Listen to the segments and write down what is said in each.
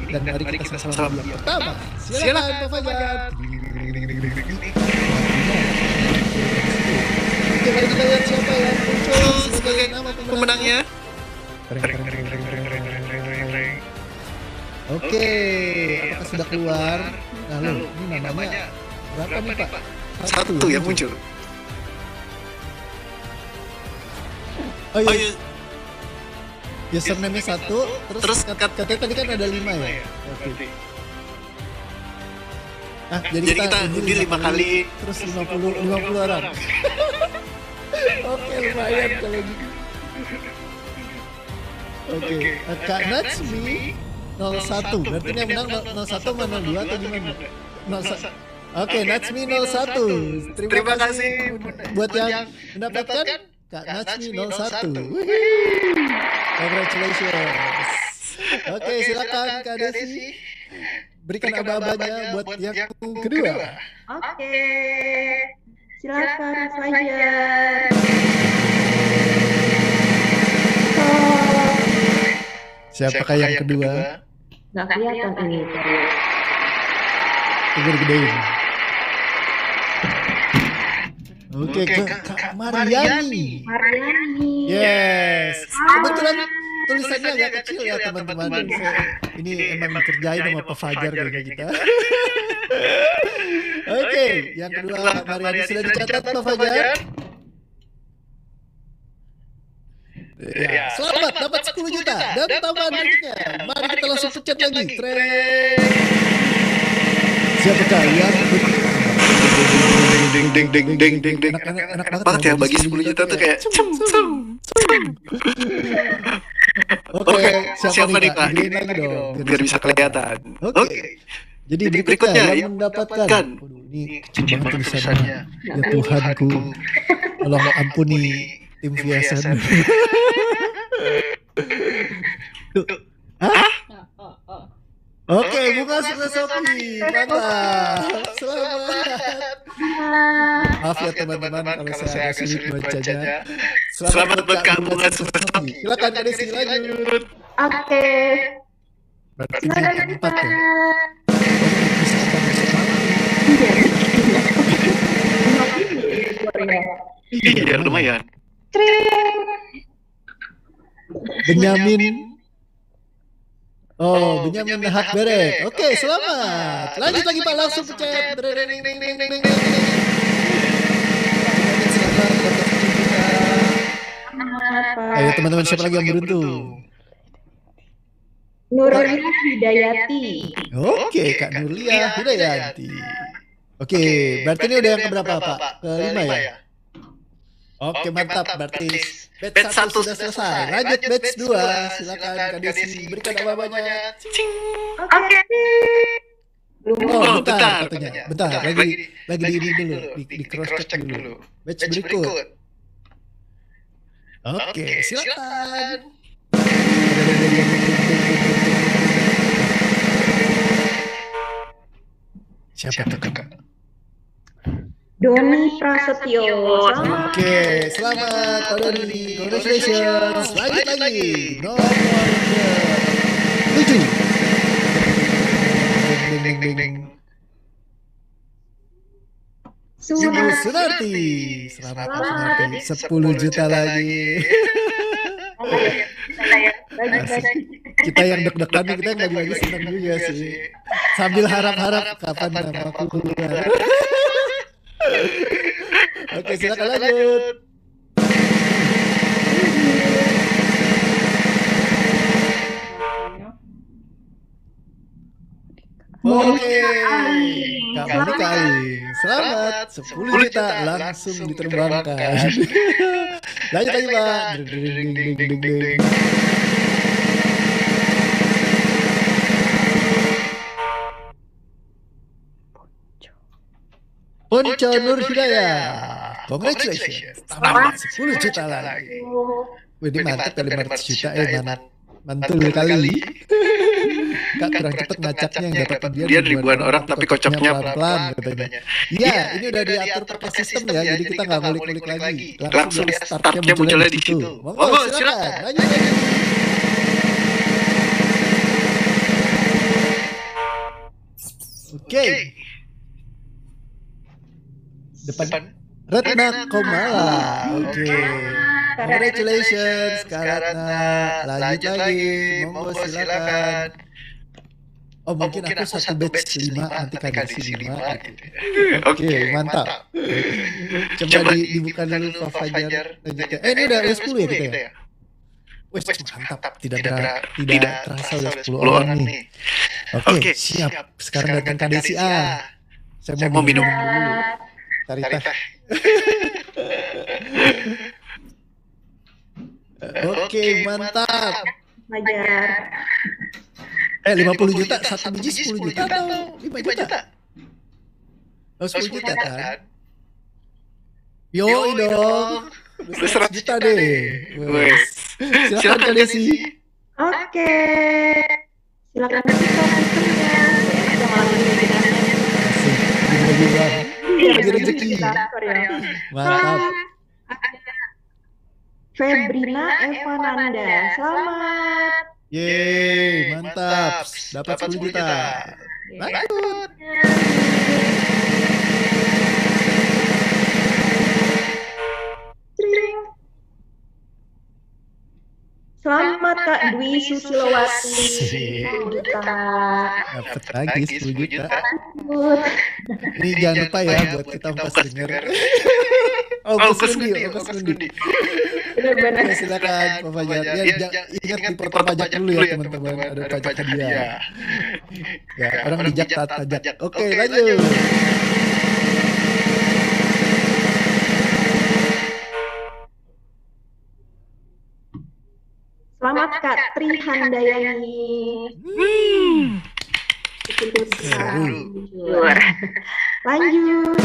dan mari kita sama-sama yang pertama. Silakan Pak Fajar. Oke, mari kita lihat siapa yang muncul sebagai nama pemenangnya. Oke, apakah sudah keluar? Lalu, ini namanya berapa nih Pak? Satu yang muncul. Oh iya. Username-nya 1, terus katanya tadi kan ada 5 ya? Oke. Ah, jadi kita undi 5 kali, terus 50 orang. Oke, lumayan kalau gitu. Oke, Kak Natsmi 01, berarti yang menang 01 sama 02 atau gimana? 01. Oke, Natsmi 01. Terima kasih buat yang mendapatkan Kak Natsmi 01. Congratulations. Oke, silakan Kak Desi. Berikan aba-abanya buat yang kedua. Oke. Silakan Fajar. Siapakah yang kedua? Nggak kelihatan ini. Tunggu gedein. Oke, Kak Mariani. Yes. Kebetulan tulisannya agak kecil ya teman-teman. Ini emang dikerjain sama Pak Fajar kayaknya kita. Oke, yang kedua Kak Mariani sudah dicatat Pak Fajar. Ya, selamat dapat 10 juta dan tambahan berikutnya. Mari kita langsung pencet lagi. Siapakah yang ding. Enak banget ya bagi 10 juta tuh kayak Oke, siapa nih Pak? Gedein lagi dong Biar bisa kelihatan. Oke. Jadi berikutnya yang mendapatkan. Ini kecil banget tulisannya. Ya Tuhanku, tolong ampuni tim Viasan. Oke, Bunga Sophie, mantap. Selamat. Maaf ya teman-teman kalau saya agak sulit bacanya. Selamat buat Kak Bunga Sophie. Silakan Kak Desi lanjut. Oke. Berarti yang keempat ya. Iya, lumayan. Benyamin. Oh, Benyamin Hak Berek. Oke, selamat. Lanjut lagi Pak, langsung pencet. Ayo teman-teman, siapa lagi yang beruntung? Nurlia Hidayati. Oke, Kak Nurlia Hidayati. Oke, berarti ini udah yang keberapa Pak? Kelima ya? Oke, mantap. Berarti batch 1 sudah selesai. Lanjut batch 2. Silakan Kak Desi berikan apa-apanya. Oke. Oh, bentar katanya. Bentar, lagi di ini dulu, di cross check dulu. Batch berikut. Oke, silakan. Siapa tuh Kak? Doni Prasetyo. Oke, selamat Pak Doni. Congratulations. Lanjut lagi. Nomor 7. Sunarti. Selamat Pak Sunarti. 10 juta lagi. Kita yang deg-degan nih, kita yang lagi senang juga sih. Sambil harap-harap kapan nama aku keluar. Oke, silakan lanjut. Oke, Kak Monika Ali. Selamat, 10 juta langsung diterbangkan. Lanjut lagi Pak. Ponco Nur Hidayah. Congratulations. Tambah 10 juta lagi. Ini mantap kali 500 juta mantul kali. Kak kurang cepet ngacaknya yang dapat dia ribuan orang tapi kocoknya pelan-pelan katanya. Iya, ini udah diatur pakai sistem ya, jadi kita nggak ngulik-ngulik lagi. Langsung startnya munculnya di situ. Monggo silakan. Lanjut. Oke. Depan Retna Komala. Oke. Congratulations Kak Ratna. Lanjut lagi. Monggo silakan. Oh mungkin aku satu batch 5 nanti KDC 5 gitu. Oke, mantap. Coba dibuka dulu Pak Fajar. Ini udah 10 ya kita ya? Wih, mantap. Tidak terasa udah 10 orang nih. Oke, siap. Sekarang datang KDC A. Saya mau minum dulu. Cari teh. Oke, mantap. Fajar. 50 juta, satu biji 10 juta atau 5 juta? Oh 10 juta kan? Yoi dong. 100 juta deh. Silakan Kak Desi. Oke. Silakan kita sistemnya. Ada malam ini kita. Bagi rezeki. Mantap. Febrina Evananda. Selamat. Yeay, mantap. Dapat 10 juta. Lanjut. Selamat Kak Dwi Susilowati. 10 juta. Dapat lagi 10 juta. Ini jangan lupa ya buat kita ongkos denger. Ongkos ngundi. Benar-benar. Silakan Pak Fajar. Ya, ingat dipotong pajak dulu ya teman-teman. Ada pajak hadiah. Ya, orang bijak taat pajak. Oke, lanjut. Selamat Kak Tri Handayani. Lanjut.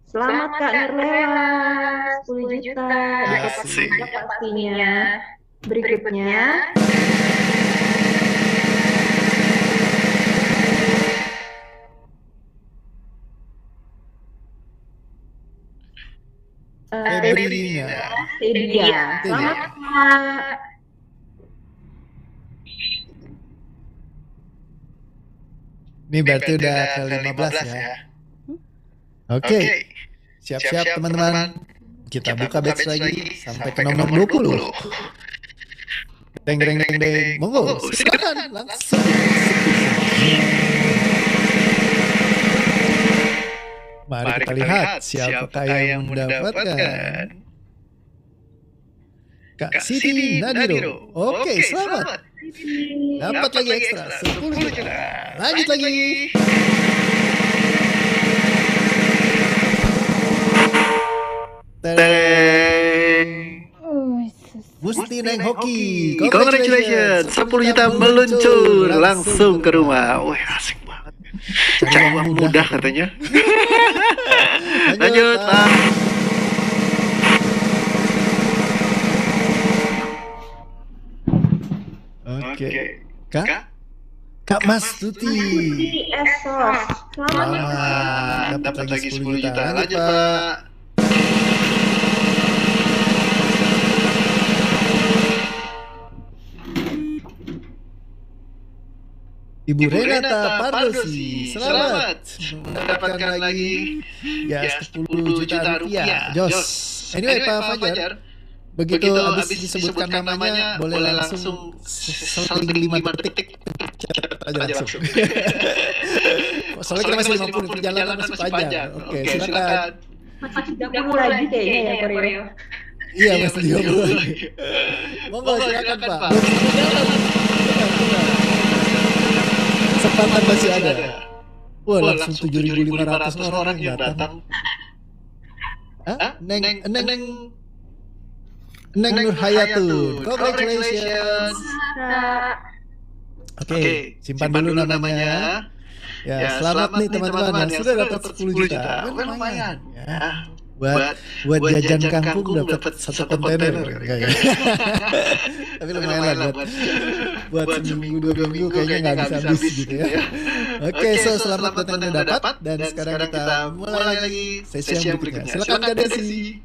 Selamat Kak Nurlela, 10 juta. Dapat pastinya. Berikutnya. Tedia. Selamat Kak. Ini berarti udah ke-15 ya. Oke. Siap-siap teman-teman. Kita buka batch lagi sampai ke nomor 20. Deng. Monggo, silakan langsung. Mari kita lihat siapakah yang mendapatkan. Kak Siti Nadiro. Oke, selamat. Dapat lagi ekstra 10 juta. Lanjut lagi. Musti Neng Hoki. Congratulations, 10 juta meluncur langsung ke rumah. Wih, asik banget. Cari uang mudah katanya. Lanjut, Pak. Oke. Kak Mas Tuti. Esos. Selamat. Dapat lagi 10 juta. Lanjut, Pak. Ibu Renata Pardosi, selamat mendapatkan lagi ya 10 juta rupiah. Jos. Anyway Pak Fajar, begitu habis disebutkan namanya, boleh langsung seling 5 detik aja langsung. Soalnya kita masih 50 perjalanan masih panjang. Oke, silakan. Masih 30 lagi kayaknya ya Koreo. Iya masih 30 lagi. Monggo silakan Pak. Kesempatan masih ada. Wah, langsung 7.500 orang yang datang. Neng Nur Hayatun. Congratulations. Oke, simpan dulu namanya. Ya, selamat nih teman-teman yang sudah dapat 10 juta. Lumayan. Ya. Buat jajan kangkung dapat 1 kontainer. Tapi lumayan lah buat seminggu 2 minggu kayaknya nggak habis gitu ya. Oke, so selamat datang dan dapat. Dan sekarang kita mulai lagi sesi yang berikutnya. Silakan Kak Desi.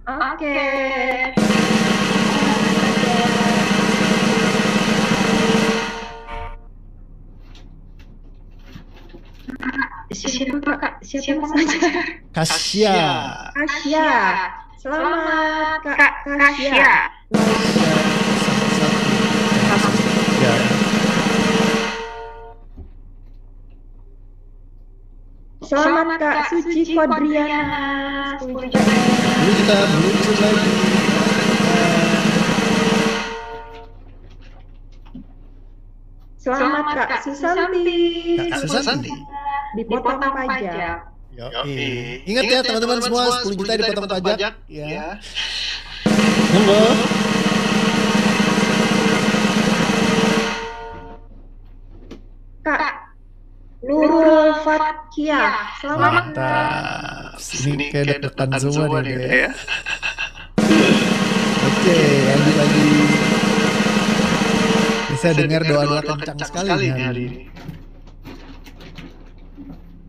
Oke. Siapa Kak? Siapa saja? Kasya. Kasya. Selamat Kak Kasya. Ya. Selamat Kak Suci Kodriana. 10 juta. Lalu kita meluncur lagi. Selamat Kak Susanti. Kak Susanti. Dipotong pajak. Ingat ya teman-teman semua, 10 juta dipotong pajak. Ya. Monggo. Kak Nurul Fatkiah. Selamat Kak. Mantap. Ini kayak deg-degan semua nih ya. Oke, lanjut lagi. Bisa dengar doa-doa kencang sekali nih hari ini.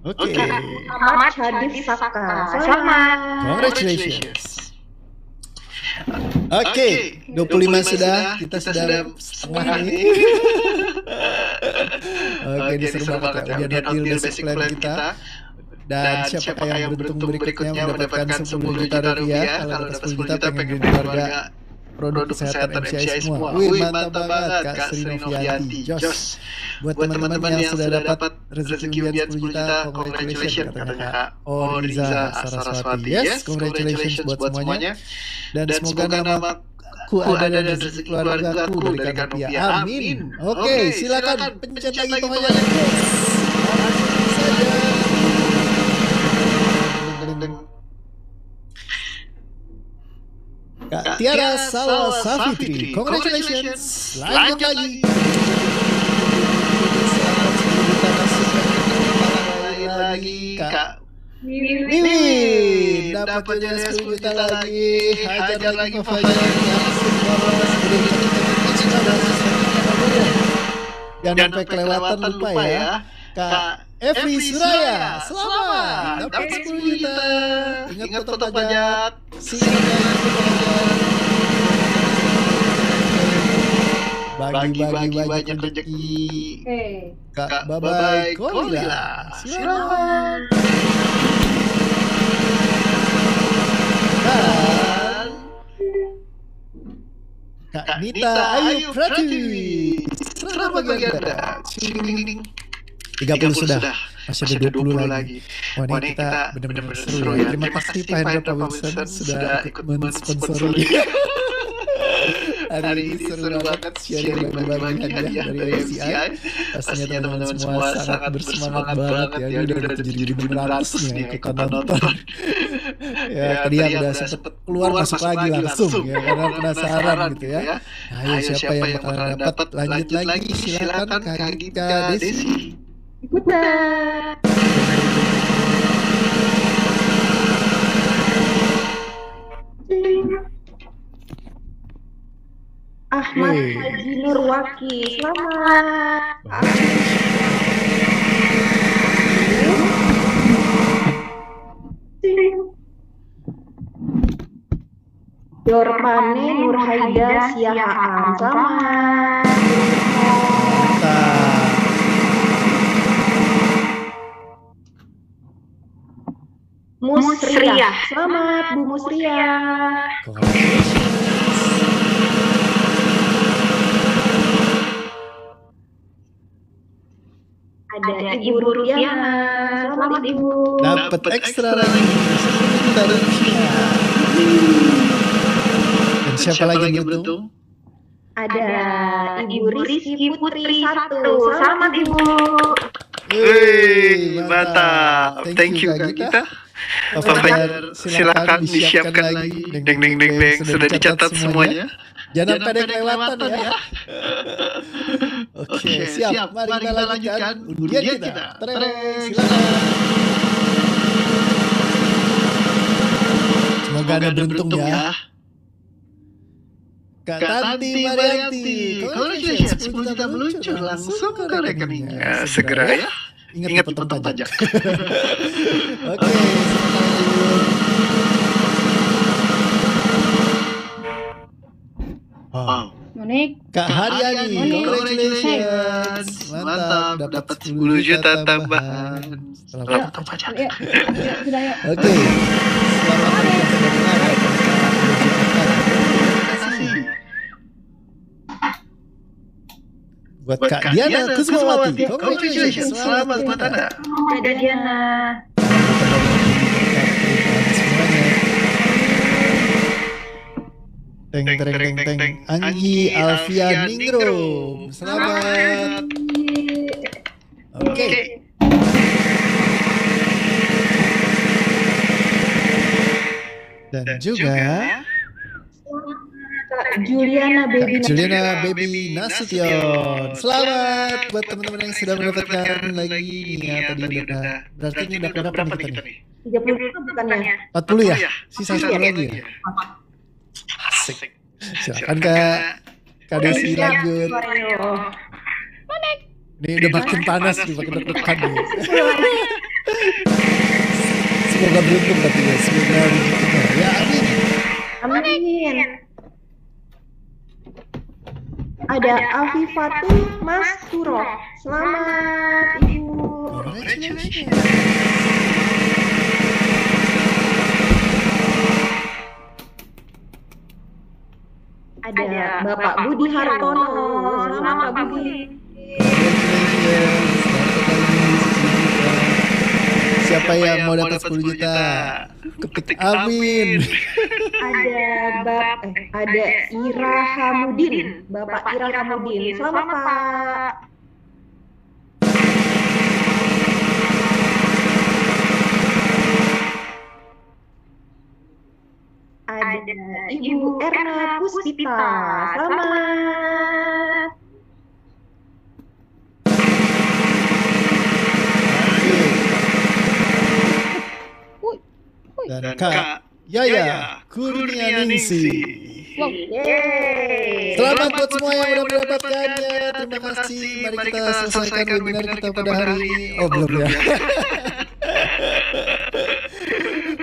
Oke. Ahmad Hadif Saka. Selamat. Congratulations. Oke, 25 sudah, kita sudah setengah nih. Oke, ini seru banget ya. Udah deal basic plan kita. Dan siapa yang beruntung berikutnya mendapatkan 10 juta rupiah. Kalau dapat 10 juta pengen jadi keluarga produk kesehatan MCI semua. Wih, mantap banget Kak Sri Novianti. Jos. Buat teman-teman yang sudah dapat rezeki undian 10 juta, congratulations katanya Kak Oriza Saraswati. Yes, congratulations buat semuanya. Dan semoga namaku ada dan rezeki keluargaku berikan rupiah. Amin. Oke, silakan pencet lagi tombol yang Kak Tiara Salwa Safitri, congratulations. Lanjut lagi. Kak Mimin dapat juga 10 juta lagi. Hajar lagi Fajar. Jangan sampai kelewatan lupa ya. Kak Evi Suraya, selamat dapat 10 juta. Ingat foto pajak. Bagi-bagi banyak rezeki. Kak Babai Kolila, selamat. Dan Kak Nita Ayu Pratiwi, selamat bagi Anda. 30 sudah, masih ada 20 lagi. Wah, ini kita benar-benar seru ya. Terima kasih Pak Hendra Pak Wilson sudah ikut mensponsori. Hari ini seru banget sharing bagi-bagi hadiah dari MCI. Pastinya teman-teman semua sangat bersemangat banget ya. Ini udah 7.500 nih ikutan nonton. Ya, tadi yang udah sempet keluar masuk lagi langsung ya, karena penasaran gitu ya. Ayo siapa yang bakalan dapat? Lanjut lagi, silakan Kak Gita Desi. Ikutan. Ahmad Haji Nurwaki, selamat. Dormane Nurhaida Siahaan, selamat. Musriah, selamat Bu Musriah. Ada Ibu Rupiana, selamat Ibu. Dapat ekstra lagi. Dan siapa lagi yang beruntung? Ada Ibu Rizky Putri 1, selamat Ibu. Wih, mantap. Thank you Kak Gita. Fajar, silakan disiapkan lagi. Deng. Sudah dicatat semuanya. Jangan pada kelewatan ya. Oke, siap. Mari kita lanjutkan undian kita. Silakan. Semoga Anda beruntung ya. Kak Tanti Marianti, congratulations, 10 juta meluncur langsung ke rekeningnya. Segera ya. Ingat potong pajak. Oke, Wow. Kak Haryani, congratulations. Mantap, dapat 10 juta tambahan. Setelah potong pajak. Oke. Selamat mendengarkan. Buat Kak Diana Kusmawati, congratulations. Selamat buat Anda. Kak Diana. Teng. Anggi Alfian Ningrum, selamat. Oke. Dan juga Juliana Baby Nasution. Selamat buat teman-teman yang sudah mendapatkan lagi nih ya, tadi udah. Berarti ini udah berapa nih kita nih? 30 bukannya? 40 ya? Sisa 1 lagi ya? Asik. Silakan Kak Desi lanjut. Ini udah makin panas nih, makin deg-degan nih. Semoga beruntung tapi ya, semoga rezekinya. Ya amin. Amin. Ada Afifatul Mas Suroh. Selamat Ibu. Congratulations. Ada Bapak Budi Hartono. Selamat Pak Budi. Siapa yang mau dapat 10 juta? Ketik amin. Ada Ira Hamudin. Bapak Ira Hamudin. Selamat Pak. Ada Ibu Erna Puspita. Selamat. Dan Kak Yaya Kurnianingsi. Yeay. Selamat buat semua yang udah mendapatkannya. Terima kasih. Mari kita selesaikan webinar kita pada hari ini. Oh belum ya.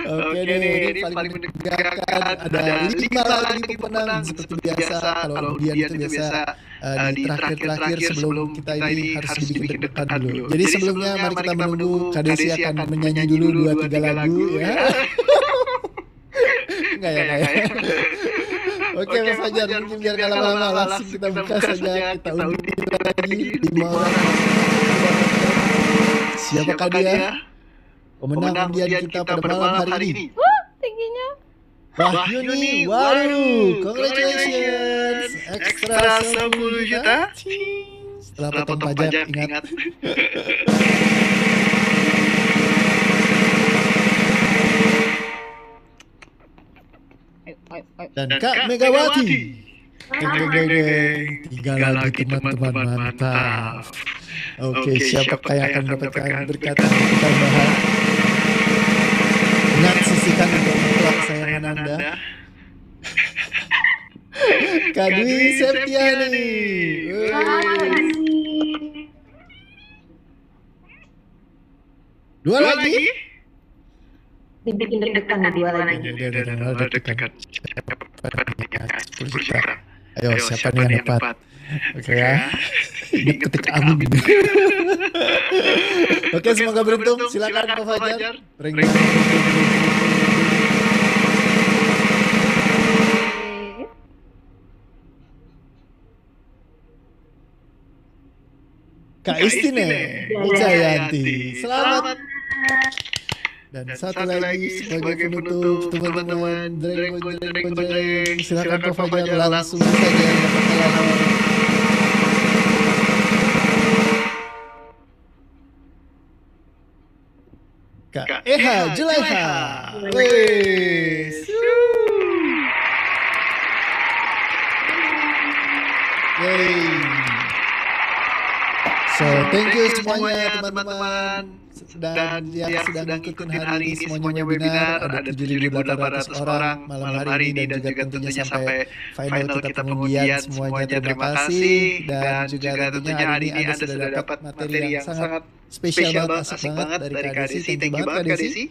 Oke nih, paling menegangkan ada 5 lagi pemenang seperti biasa. Kalau Dian itu biasa di terakhir sebelum kita ini harus dibikin depan dulu. Jadi sebelumnya mari kita menunggu Kak Desi akan menyanyi dulu 2-3 lagu ya. Enggak ya. Oke Mas Fajar, mungkin biar gak lama-lama langsung kita buka saja, kita undi lagi 5 orang. Siapakah dia? Pemenang undian kita pada malam hari ini. Tingginya. Wahyuni Waru, congratulations. Ekstra 10 juta. Setelah potong pajak, ingat. Dan Kak Megawati. Tinggal lagi teman-teman, mantap. Oke, siapakah yang akan mendapatkan berkat tambahan? Ingat, sisihkan untuk mutlak kesayangan Anda. Kak Dwi Septiani. Dua lagi? Dibikin deg-degan nih 2 lagi. Udah deg-degan. Ayo, siapa nih yang dapat? Oke ya. Ini ketik amin. Oke, semoga beruntung. Silakan Pak Fajar. Kak Istine Wijayanti. Selamat. Dan satu lagi sebagai penutup teman-teman, Dreng. Silakan Pak Fajar langsung saja dapat Kak Eha Julaiha. Wes. Yay. So, thank you semuanya teman-teman. Dan yang sedang ikutin hari ini semuanya webinar, ada 7.800 orang malam hari ini dan juga tentunya sampai final kita pengundian semuanya. Terima kasih. Dan juga tentunya hari ini Anda sudah dapat materi yang sangat spesial banget, asik banget dari Kak Desi. Thank you banget Kak Desi.